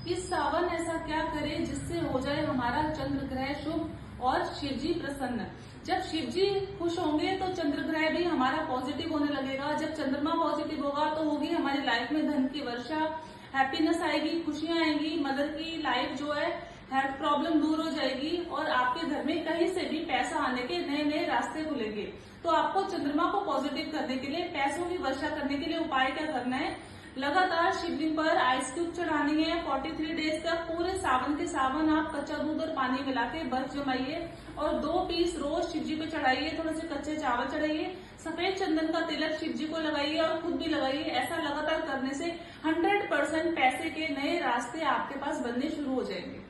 इस सावन ऐसा क्या करे जिससे हो जाए हमारा चंद्र ग्रह शुभ और शिव जी प्रसन्न। जब शिव जी खुश होंगे तो चंद्र ग्रह भी हमारा पॉजिटिव होने लगेगा। जब चंद्रमा पॉजिटिव होगा तो होगी हमारी लाइफ में धन की वर्षा, हैप्पीनेस आएगी, खुशियां आएंगी, मदर की लाइफ जो है हेल्थ प्रॉब्लम दूर हो जाएगी और आपके घर में कहीं से भी पैसा आने के नए नए रास्ते खुलेंगे। तो आपको चंद्रमा को पॉजिटिव करने के लिए, पैसों की वर्षा करने के लिए उपाय क्या करना है? लगातार शिवलिंग पर आइस क्यूब चढ़ानी है 43 डेज तक। पूरे सावन के सावन आप कच्चा दूध और पानी मिला के बर्फ जमाइए और 2 पीस रोज शिव जी पे चढ़ाइए। थोड़े से कच्चे चावल चढ़ाइए, सफेद चंदन का तिलक शिव जी को लगाइए और खुद भी लगाइए। ऐसा लगातार करने से 100% पैसे के नए रास्ते आपके पास बनने शुरू हो जाएंगे।